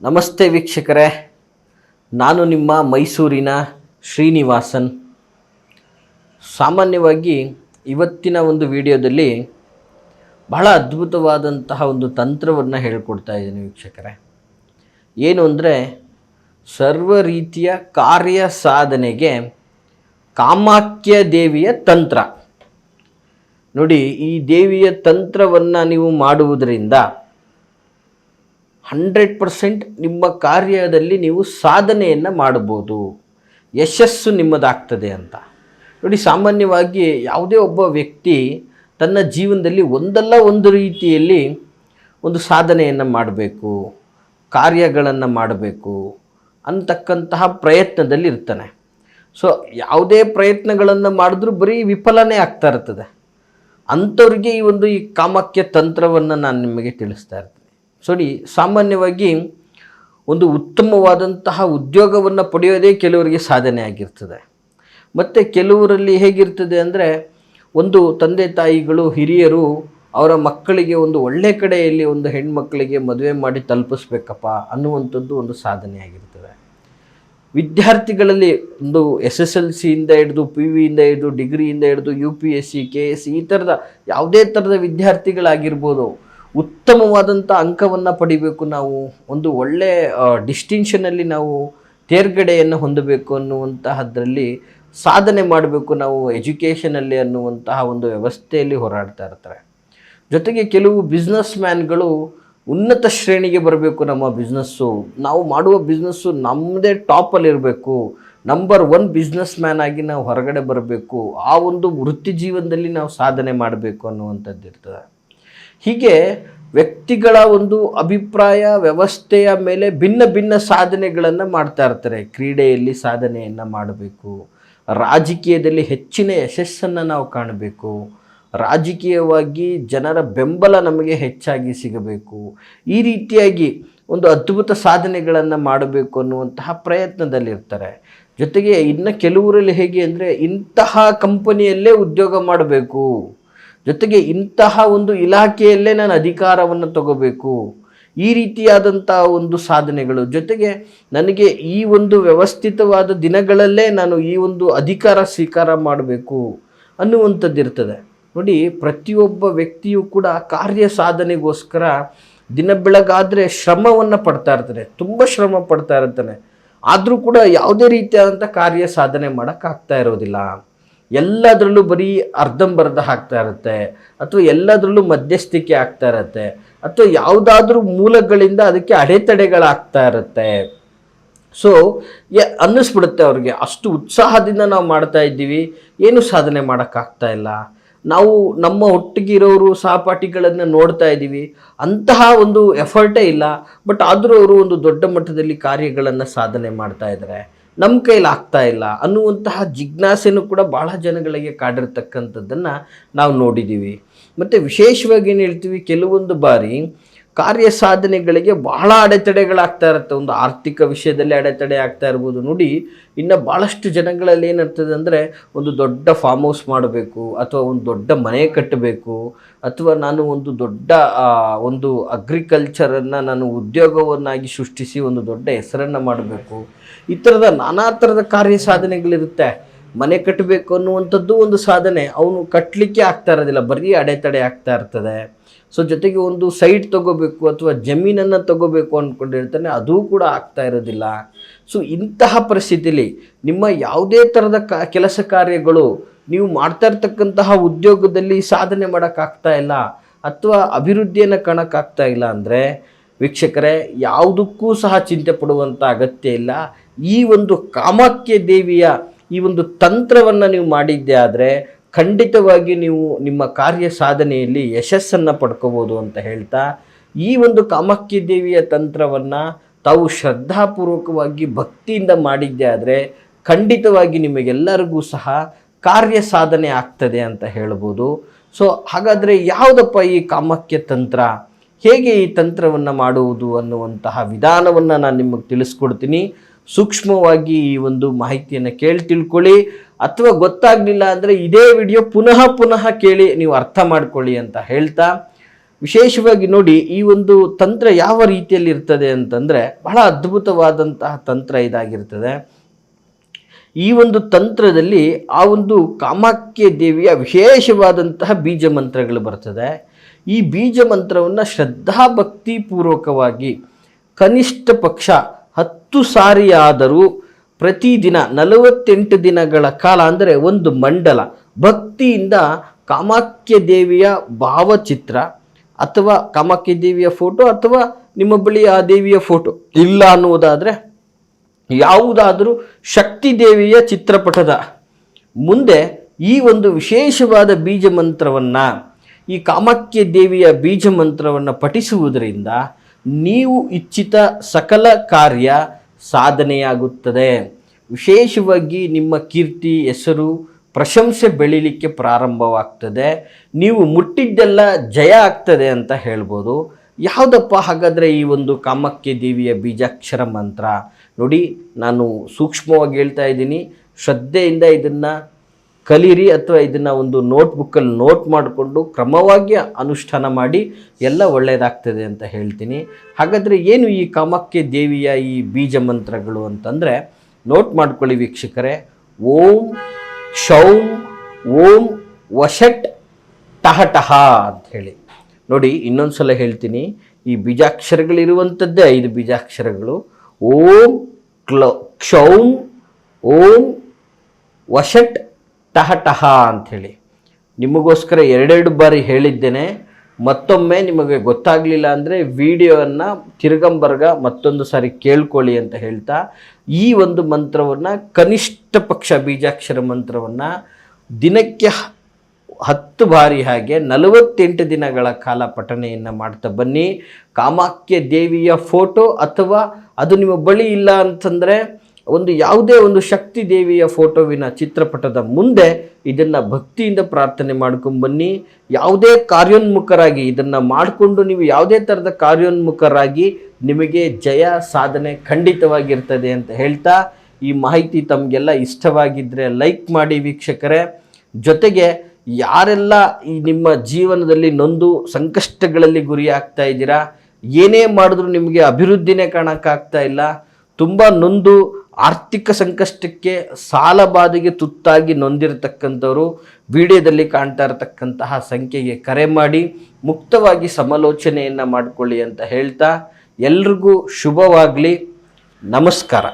ನಮಸ್ತೆ ವೀಕ್ಷಕರೇ, ನಾನು ನಿಮ್ಮ ಮೈಸೂರಿನ ಶ್ರೀನಿವಾಸನ್. ಸಾಮಾನ್ಯವಾಗಿ ಇವತ್ತಿನ ಒಂದು ವಿಡಿಯೋದಲ್ಲಿ ಬಹಳ ಅದ್ಭುತವಾದಂತಹ ಒಂದು ತಂತ್ರವನ್ನು ಹೇಳಿಕೊಡ್ತಾ ಇದ್ದೀನಿ ವೀಕ್ಷಕರೇ. ಏನು ಅಂದರೆ, ಸರ್ವ ರೀತಿಯ ಕಾರ್ಯ ಸಾಧನೆಗೆ ಕಾಮಾಖ್ಯ ದೇವಿಯ ತಂತ್ರ. ನೋಡಿ, ಈ ದೇವಿಯ ತಂತ್ರವನ್ನು ನೀವು ಮಾಡುವುದರಿಂದ 100% ನಿಮ್ಮ ಕಾರ್ಯದಲ್ಲಿ ನೀವು ಸಾಧನೆಯನ್ನು ಮಾಡ್ಬೋದು, ಯಶಸ್ಸು ನಿಮ್ಮದಾಗ್ತದೆ ಅಂತ. ನೋಡಿ, ಸಾಮಾನ್ಯವಾಗಿ ಯಾವುದೇ ಒಬ್ಬ ವ್ಯಕ್ತಿ ತನ್ನ ಜೀವನದಲ್ಲಿ ಒಂದಲ್ಲ ಒಂದು ರೀತಿಯಲ್ಲಿ ಒಂದು ಸಾಧನೆಯನ್ನು ಮಾಡಬೇಕು, ಕಾರ್ಯಗಳನ್ನು ಮಾಡಬೇಕು ಅಂತಕ್ಕಂತಹ ಪ್ರಯತ್ನದಲ್ಲಿ ಇರ್ತಾನೆ. ಸೊ ಯಾವುದೇ ಪ್ರಯತ್ನಗಳನ್ನು ಮಾಡಿದ್ರೂ ಬರೀ ವಿಫಲನೇ ಆಗ್ತಾ ಇರ್ತದೆ. ಅಂಥವ್ರಿಗೆ ಈ ಕಾಮಾಖ್ಯ ತಂತ್ರವನ್ನು ನಾನು ನಿಮಗೆ ತಿಳಿಸ್ತಾ ಇರ್ತೀನಿ. ನೋಡಿ, ಸಾಮಾನ್ಯವಾಗಿ ಒಂದು ಉತ್ತಮವಾದಂತಹ ಉದ್ಯೋಗವನ್ನು ಪಡೆಯೋದೇ ಕೆಲವರಿಗೆ ಸಾಧನೆ ಆಗಿರ್ತದೆ. ಮತ್ತು ಕೆಲವರಲ್ಲಿ ಹೇಗಿರ್ತದೆ ಅಂದರೆ, ಒಂದು ತಂದೆ ತಾಯಿಗಳು ಹಿರಿಯರು ಅವರ ಮಕ್ಕಳಿಗೆ ಒಂದು ಒಳ್ಳೆ ಕಡೆಯಲ್ಲಿ ಒಂದು ಹೆಣ್ಮಕ್ಕಳಿಗೆ ಮದುವೆ ಮಾಡಿ ತಲುಪಿಸ್ಬೇಕಪ್ಪ ಅನ್ನುವಂಥದ್ದು ಒಂದು ಸಾಧನೆ ಆಗಿರ್ತದೆ. ವಿದ್ಯಾರ್ಥಿಗಳಲ್ಲಿ ಒಂದು SSLCಯಿಂದ ಹಿಡಿದು PUಯಿಂದ ಹಿಡಿದು ಡಿಗ್ರಿಯಿಂದ ಹಿಡಿದು UPSC KS ಈ ಥರದ ಯಾವುದೇ ಥರದ ವಿದ್ಯಾರ್ಥಿಗಳಾಗಿರ್ಬೋದು, ಉತ್ತಮವಾದಂಥ ಅಂಕವನ್ನು ಪಡಿಬೇಕು, ನಾವು ಒಂದು ಒಳ್ಳೆಯ ಡಿಸ್ಟಿಂಕ್ಷನಲ್ಲಿ ನಾವು ತೇರ್ಗಡೆಯನ್ನು ಹೊಂದಬೇಕು ಅನ್ನುವಂತಹದ್ರಲ್ಲಿ ಸಾಧನೆ ಮಾಡಬೇಕು ನಾವು ಎಜುಕೇಷನಲ್ಲಿ ಅನ್ನುವಂತಹ ಒಂದು ವ್ಯವಸ್ಥೆಯಲ್ಲಿ ಹೋರಾಡ್ತಾ ಇರ್ತಾರೆ. ಜೊತೆಗೆ ಕೆಲವು ಬಿಸ್ನೆಸ್ ಮ್ಯಾನ್ಗಳು ಉನ್ನತ ಶ್ರೇಣಿಗೆ ಬರಬೇಕು, ನಮ್ಮ ಬಿಸ್ನೆಸ್ಸು, ನಾವು ಮಾಡುವ ಬಿಸ್ನೆಸ್ಸು ನಮ್ಮದೇ ಟಾಪಲ್ಲಿರಬೇಕು, ನಂಬರ್ 1 ಬಿಸ್ನೆಸ್ ಮ್ಯಾನ್ ಆಗಿ ನಾವು ಹೊರಗಡೆ ಬರಬೇಕು, ಆ ಒಂದು ವೃತ್ತಿ ಜೀವನದಲ್ಲಿ ನಾವು ಸಾಧನೆ ಮಾಡಬೇಕು ಅನ್ನುವಂಥದ್ದು ಇರ್ತದೆ. ಹೀಗೆ ವ್ಯಕ್ತಿಗಳ ಒಂದು ಅಭಿಪ್ರಾಯ ವ್ಯವಸ್ಥೆಯ ಮೇಲೆ ಭಿನ್ನ ಭಿನ್ನ ಸಾಧನೆಗಳನ್ನು ಮಾಡ್ತಾ ಇರ್ತಾರೆ. ಕ್ರೀಡೆಯಲ್ಲಿ ಸಾಧನೆಯನ್ನು ಮಾಡಬೇಕು, ರಾಜಕೀಯದಲ್ಲಿ ಹೆಚ್ಚಿನ ಯಶಸ್ಸನ್ನು ನಾವು ಕಾಣಬೇಕು, ರಾಜಕೀಯವಾಗಿ ಜನರ ಬೆಂಬಲ ನಮಗೆ ಹೆಚ್ಚಾಗಿ ಸಿಗಬೇಕು, ಈ ರೀತಿಯಾಗಿ ಒಂದು ಅದ್ಭುತ ಸಾಧನೆಗಳನ್ನು ಮಾಡಬೇಕು ಅನ್ನುವಂತಹ ಪ್ರಯತ್ನದಲ್ಲಿರ್ತಾರೆ. ಜೊತೆಗೆ ಇನ್ನು ಕೆಲವರಲ್ಲಿ ಹೇಗೆ ಅಂದರೆ, ಇಂತಹ ಕಂಪನಿಯಲ್ಲೇ ಉದ್ಯೋಗ ಮಾಡಬೇಕು, ಜೊತೆಗೆ ಇಂತಹ ಒಂದು ಇಲಾಖೆಯಲ್ಲೇ ನಾನು ಅಧಿಕಾರವನ್ನು ತಗೋಬೇಕು, ಈ ರೀತಿಯಾದಂಥ ಒಂದು ಸಾಧನೆಗಳು, ಜೊತೆಗೆ ನನಗೆ ಈ ಒಂದು ವ್ಯವಸ್ಥಿತವಾದ ದಿನಗಳಲ್ಲೇ ನಾನು ಈ ಒಂದು ಅಧಿಕಾರ ಸ್ವೀಕಾರ ಮಾಡಬೇಕು ಅನ್ನುವಂಥದ್ದು ಇರ್ತದೆ. ನೋಡಿ, ಪ್ರತಿಯೊಬ್ಬ ವ್ಯಕ್ತಿಯೂ ಕೂಡ ಕಾರ್ಯ ಸಾಧನೆಗೋಸ್ಕರ ದಿನ ಬೆಳಗಾದರೆ ಶ್ರಮವನ್ನು ಪಡ್ತಾ ಇರ್ತಾನೆ, ತುಂಬ ಶ್ರಮ ಪಡ್ತಾ ಇರ್ತಾನೆ. ಆದರೂ ಕೂಡ ಯಾವುದೇ ರೀತಿಯಾದಂಥ ಕಾರ್ಯ ಸಾಧನೆ ಮಾಡೋಕ್ಕಾಗ್ತಾ ಇರೋದಿಲ್ಲ. ಎಲ್ಲದರಲ್ಲೂ ಬರೀ ಅರ್ಧಂಬರ್ಧ ಆಗ್ತಾ ಇರುತ್ತೆ, ಅಥವಾ ಎಲ್ಲದರಲ್ಲೂ ಮಧ್ಯಸ್ಥಿಕೆ ಆಗ್ತಾ ಇರುತ್ತೆ, ಅಥವಾ ಯಾವುದಾದ್ರೂ ಮೂಲಗಳಿಂದ ಅದಕ್ಕೆ ಅಡೆತಡೆಗಳಾಗ್ತಾ ಇರುತ್ತೆ. ಸೊ ಅನ್ನಿಸ್ಬಿಡುತ್ತೆ ಅವ್ರಿಗೆ, ಅಷ್ಟು ಉತ್ಸಾಹದಿಂದ ನಾವು ಮಾಡ್ತಾ ಇದ್ದೀವಿ, ಏನು ಸಾಧನೆ ಮಾಡೋಕ್ಕಾಗ್ತಾ ಇಲ್ಲ, ನಾವು ನಮ್ಮ ಒಟ್ಟಿಗಿರೋರು ಸಹಪಾಠಿಗಳನ್ನು ನೋಡ್ತಾ ಇದ್ದೀವಿ, ಅಂತಹ ಒಂದು ಎಫರ್ಟೇ ಇಲ್ಲ, ಬಟ್ ಆದರೂ ಅವರು ಒಂದು ದೊಡ್ಡ ಮಟ್ಟದಲ್ಲಿ ಕಾರ್ಯಗಳನ್ನು ಸಾಧನೆ ಮಾಡ್ತಾ ಇದ್ದಾರೆ, ನಮ್ಮ ಕೈಲಿ ಆಗ್ತಾ ಇಲ್ಲ ಅನ್ನುವಂತಹ ಜಿಜ್ಞಾಸೆನೂ ಕೂಡ ಭಾಳ ಜನಗಳಿಗೆ ಕಾಡಿರ್ತಕ್ಕಂಥದ್ದನ್ನು ನಾವು ನೋಡಿದ್ದೀವಿ. ಮತ್ತು ವಿಶೇಷವಾಗಿ ಏನು ಹೇಳ್ತೀವಿ, ಕೆಲವೊಂದು ಬಾರಿ ಕಾರ್ಯ ಸಾಧನೆಗಳಿಗೆ ಬಹಳ ಅಡೆತಡೆಗಳಾಗ್ತಾ ಇರುತ್ತೆ. ಒಂದು ಆರ್ಥಿಕ ವಿಷಯದಲ್ಲಿ ಅಡೆತಡೆ ಆಗ್ತಾ ಇರ್ಬೋದು. ನೋಡಿ, ಇನ್ನು ಭಾಳಷ್ಟು ಜನಗಳಲ್ಲಿ ಏನಿರ್ತದೆ ಅಂದರೆ, ಒಂದು ದೊಡ್ಡ ಫಾರ್ಮ್ ಹೌಸ್ ಮಾಡಬೇಕು, ಅಥವಾ ಒಂದು ದೊಡ್ಡ ಮನೆ ಕಟ್ಟಬೇಕು, ಅಥವಾ ನಾನು ಒಂದು ದೊಡ್ಡ ಒಂದು ಅಗ್ರಿಕಲ್ಚರನ್ನು ನಾನು ಉದ್ಯೋಗವನ್ನಾಗಿ ಸೃಷ್ಟಿಸಿ ಒಂದು ದೊಡ್ಡ ಹೆಸರನ್ನು ಮಾಡಬೇಕು, ಈ ಥರದ ನಾನಾ ಥರದ ಕಾರ್ಯ ಸಾಧನೆಗಳಿರುತ್ತೆ. ಮನೆ ಕಟ್ಟಬೇಕು ಅನ್ನುವಂಥದ್ದು ಒಂದು ಸಾಧನೆ, ಅವನು ಕಟ್ಟಲಿಕ್ಕೆ ಆಗ್ತಾ ಇರೋದಿಲ್ಲ, ಬರೀ ಅಡೆತಡೆ ಆಗ್ತಾ ಇರ್ತದೆ. ಸೊ ಜೊತೆಗೆ ಒಂದು ಸೈಟ್ ತೊಗೋಬೇಕು ಅಥವಾ ಜಮೀನನ್ನು ತೊಗೋಬೇಕು ಅಂದ್ಕೊಂಡಿರ್ತಾನೆ, ಅದೂ ಕೂಡ ಆಗ್ತಾ ಇರೋದಿಲ್ಲ. ಸೊ ಇಂತಹ ಪರಿಸ್ಥಿತಿಯಲ್ಲಿ ನಿಮ್ಮ ಯಾವುದೇ ಥರದ ಕೆಲಸ ಕಾರ್ಯಗಳು, ನೀವು ಮಾಡ್ತಾ ಇರ್ತಕ್ಕಂತಹ ಉದ್ಯೋಗದಲ್ಲಿ ಸಾಧನೆ ಮಾಡೋಕ್ಕಾಗ್ತಾ ಇಲ್ಲ, ಅಥವಾ ಅಭಿವೃದ್ಧಿಯನ್ನು ಕಾಣೋಕ್ಕಾಗ್ತಾ ಇಲ್ಲ ಅಂದರೆ, ವೀಕ್ಷಕರೇ, ಯಾವುದಕ್ಕೂ ಸಹ ಚಿಂತೆ ಪಡುವಂಥ ಅಗತ್ಯ ಇಲ್ಲ. ಈ ಒಂದು ಕಾಮಾಖ್ಯ ದೇವಿಯ ಈ ಒಂದು ತಂತ್ರವನ್ನು ನೀವು ಮಾಡಿದ್ದೆ ಆದರೆ ಖಂಡಿತವಾಗಿ ನೀವು ನಿಮ್ಮ ಕಾರ್ಯ ಸಾಧನೆಯಲ್ಲಿ ಯಶಸ್ಸನ್ನು ಪಡ್ಕೋಬೋದು ಅಂತ ಹೇಳ್ತಾ, ಈ ಒಂದು ಕಾಮಾಖ್ಯ ದೇವಿಯ ತಂತ್ರವನ್ನು ತಾವು ಶ್ರದ್ಧಾಪೂರ್ವಕವಾಗಿ ಭಕ್ತಿಯಿಂದ ಮಾಡಿದ್ದೆ ಆದರೆ ಖಂಡಿತವಾಗಿ ನಿಮಗೆಲ್ಲರಿಗೂ ಸಹ ಕಾರ್ಯ ಸಾಧನೆ ಆಗ್ತದೆ ಅಂತ ಹೇಳ್ಬೋದು. ಸೊ ಹಾಗಾದರೆ ಯಾವುದಪ್ಪ ಈ ಕಾಮಾಖ್ಯ ತಂತ್ರ, ಹೇಗೆ ಈ ತಂತ್ರವನ್ನು ಮಾಡುವುದು ಅನ್ನುವಂತಹ ವಿಧಾನವನ್ನು ನಾನು ನಿಮಗೆ ತಿಳಿಸ್ಕೊಡ್ತೀನಿ. ಸೂಕ್ಷ್ಮವಾಗಿ ಈ ಒಂದು ಮಾಹಿತಿಯನ್ನು ಕೇಳಿ ತಿಳ್ಕೊಳ್ಳಿ, ಅಥವಾ ಗೊತ್ತಾಗಲಿಲ್ಲ ಅಂದರೆ ಇದೇ ವಿಡಿಯೋ ಪುನಃ ಕೇಳಿ ನೀವು ಅರ್ಥ ಮಾಡ್ಕೊಳ್ಳಿ ಅಂತ ಹೇಳ್ತಾ, ವಿಶೇಷವಾಗಿ ನೋಡಿ, ಈ ಒಂದು ತಂತ್ರ ಯಾವ ರೀತಿಯಲ್ಲಿ ಇರ್ತದೆ ಅಂತಂದರೆ ಬಹಳ ಅದ್ಭುತವಾದಂತಹ ತಂತ್ರ ಇದಾಗಿರ್ತದೆ. ಈ ಒಂದು ತಂತ್ರದಲ್ಲಿ ಆ ಒಂದು ಕಾಮಾಖ್ಯ ದೇವಿಯ ವಿಶೇಷವಾದಂತಹ ಬೀಜ ಮಂತ್ರಗಳು ಬರ್ತದೆ. ಈ ಬೀಜ ಮಂತ್ರವನ್ನು ಶ್ರದ್ಧಾಭಕ್ತಿಪೂರ್ವಕವಾಗಿ ಕನಿಷ್ಠ ಪಕ್ಷ 10 ಸಾರಿಯಾದರೂ ಪ್ರತಿದಿನ 48 ದಿನಗಳ ಕಾಲ, ಅಂದರೆ ಒಂದು ಮಂಡಲ ಭಕ್ತಿಯಿಂದ ಕಾಮಾಖ್ಯ ದೇವಿಯ ಭಾವಚಿತ್ರ ಅಥವಾ ಕಾಮಾಖ್ಯ ದೇವಿಯ ಫೋಟೋ ಅಥವಾ ನಿಮ್ಮ ಬಳಿ ಆ ದೇವಿಯ ಫೋಟೋ ಇಲ್ಲ ಅನ್ನುವುದಾದರೆ ಯಾವುದಾದರೂ ಶಕ್ತಿ ದೇವಿಯ ಚಿತ್ರಪಟದ ಮುಂದೆ ಈ ಒಂದು ವಿಶೇಷವಾದ ಬೀಜ ಮಂತ್ರವನ್ನು, ಈ ಕಾಮಾಖ್ಯ ದೇವಿಯ ಬೀಜ ಮಂತ್ರವನ್ನು ಪಠಿಸುವುದರಿಂದ ನೀವು ಇಚ್ಛಿತ ಸಕಲ ಕಾರ್ಯ ಸಾಧನೆಯಾಗುತ್ತದೆ. ವಿಶೇಷವಾಗಿ ನಿಮ್ಮ ಕೀರ್ತಿ, ಹೆಸರು, ಪ್ರಶಂಸೆ ಬೆಳೀಲಿಕ್ಕೆ ಪ್ರಾರಂಭವಾಗ್ತದೆ. ನೀವು ಮುಟ್ಟಿದ್ದೆಲ್ಲ ಜಯ ಆಗ್ತದೆ ಅಂತ ಹೇಳ್ಬೋದು. ಯಾವುದಪ್ಪ ಹಾಗಾದರೆ ಈ ಒಂದು ಕಾಮಾಖ್ಯ ದೇವಿಯ ಬೀಜಾಕ್ಷರ ಮಂತ್ರ? ನೋಡಿ, ನಾನು ಸೂಕ್ಷ್ಮವಾಗಿ ಹೇಳ್ತಾ ಇದ್ದೀನಿ, ಶ್ರದ್ಧೆಯಿಂದ ಇದನ್ನು ಕಲೀರಿ ಅಥವಾ ಇದನ್ನು ಒಂದು ನೋಟ್ಬುಕ್ಕಲ್ಲಿ ನೋಟ್ ಮಾಡಿಕೊಂಡು ಕ್ರಮವಾಗಿ ಅನುಷ್ಠಾನ ಮಾಡಿ, ಎಲ್ಲ ಒಳ್ಳೆಯದಾಗ್ತದೆ ಅಂತ ಹೇಳ್ತೀನಿ. ಹಾಗಾದರೆ ಏನು ಈ ಕಾಮಾಖ್ಯ ದೇವಿಯ ಈ ಬೀಜ ಮಂತ್ರಗಳು ಅಂತಂದರೆ ನೋಟ್ ಮಾಡ್ಕೊಳ್ಳಿ ವೀಕ್ಷಕರೇ. ಓಂ ಕ್ಷೌಂ ಓಂ ವಷಟ್ ಟಹ ಟಹ ಅಂತ ಹೇಳಿ. ನೋಡಿ, ಇನ್ನೊಂದು ಸಲ ಹೇಳ್ತೀನಿ, ಈ ಬೀಜಾಕ್ಷರಗಳಿರುವಂಥದ್ದೇ 5 ಬೀಜಾಕ್ಷರಗಳು. ಓಂ ಕ್ಷೌಂ ಓಂ ವಷಟ್ ಟಹ ಟಹ ಅಂಥೇಳಿ. ನಿಮಗೋಸ್ಕರ 2 ಬಾರಿ ಹೇಳಿದ್ದೇನೆ. ಮತ್ತೊಮ್ಮೆ ನಿಮಗೆ ಗೊತ್ತಾಗಲಿಲ್ಲ ಅಂದರೆ ವಿಡಿಯೋವನ್ನು ತಿರುಗಂಬರ್ಗ ಮತ್ತೊಂದು ಸಾರಿ ಕೇಳ್ಕೊಳ್ಳಿ ಅಂತ ಹೇಳ್ತಾ, ಈ ಒಂದು ಮಂತ್ರವನ್ನು ಕನಿಷ್ಠ ಪಕ್ಷ ಬೀಜಾಕ್ಷರ ಮಂತ್ರವನ್ನು ದಿನಕ್ಕೆ 10 ಬಾರಿ ಹಾಗೆ 48 ದಿನಗಳ ಕಾಲ ಪಠಣೆಯನ್ನು ಮಾಡ್ತಾ ಬನ್ನಿ. ಕಾಮಾಖ್ಯ ದೇವಿಯ ಫೋಟೋ ಅಥವಾ ಅದು ನಿಮ್ಮ ಬಳಿ ಇಲ್ಲ ಅಂತಂದರೆ ಒಂದು ಯಾವುದೇ ಒಂದು ಶಕ್ತಿ ದೇವಿಯ ಫೋಟೋವಿನ ಚಿತ್ರಪಟದ ಮುಂದೆ ಇದನ್ನು ಭಕ್ತಿಯಿಂದ ಪ್ರಾರ್ಥನೆ ಮಾಡ್ಕೊಂಬನ್ನಿ. ಯಾವುದೇ ಕಾರ್ಯೋನ್ಮುಖರಾಗಿ ಇದನ್ನು ಮಾಡಿಕೊಂಡು ನೀವು ಯಾವುದೇ ಥರದ ಕಾರ್ಯೋನ್ಮುಖರಾಗಿ ನಿಮಗೆ ಜಯ ಸಾಧನೆ ಖಂಡಿತವಾಗಿರ್ತದೆ ಅಂತ ಹೇಳ್ತಾ, ಈ ಮಾಹಿತಿ ತಮಗೆಲ್ಲ ಇಷ್ಟವಾಗಿದ್ದರೆ ಲೈಕ್ ಮಾಡಿ ವೀಕ್ಷಕರೇ. ಜೊತೆಗೆ ಯಾರೆಲ್ಲ ಈ ನಿಮ್ಮ ಜೀವನದಲ್ಲಿ ನೊಂದು ಸಂಕಷ್ಟಗಳಲ್ಲಿ ಗುರಿ ಆಗ್ತಾ ಇದ್ದೀರಾ, ಏನೇ ಮಾಡಿದ್ರೂ ನಿಮಗೆ ಅಭಿವೃದ್ಧಿನೇ ಕಾಣೋಕ್ಕಾಗ್ತಾ ಇಲ್ಲ, ತುಂಬ ನೊಂದು ಆರ್ಥಿಕ ಸಂಕಷ್ಟಕ್ಕೆ ಸಾಲ ಬಾಧೆಗೆ ತುತ್ತಾಗಿ ನೊಂದಿರತಕ್ಕಂಥವರು ವಿಡಿಯೋದಲ್ಲಿ ಕಾಣ್ತಾ ಇರತಕ್ಕಂತಹ ಸಂಖ್ಯೆಗೆ ಕರೆ ಮಾಡಿ ಮುಕ್ತವಾಗಿ ಸಮಾಲೋಚನೆಯನ್ನು ಮಾಡಿಕೊಳ್ಳಿ ಅಂತ ಹೇಳ್ತಾ, ಎಲ್ರಿಗೂ ಶುಭವಾಗಲಿ. ನಮಸ್ಕಾರ.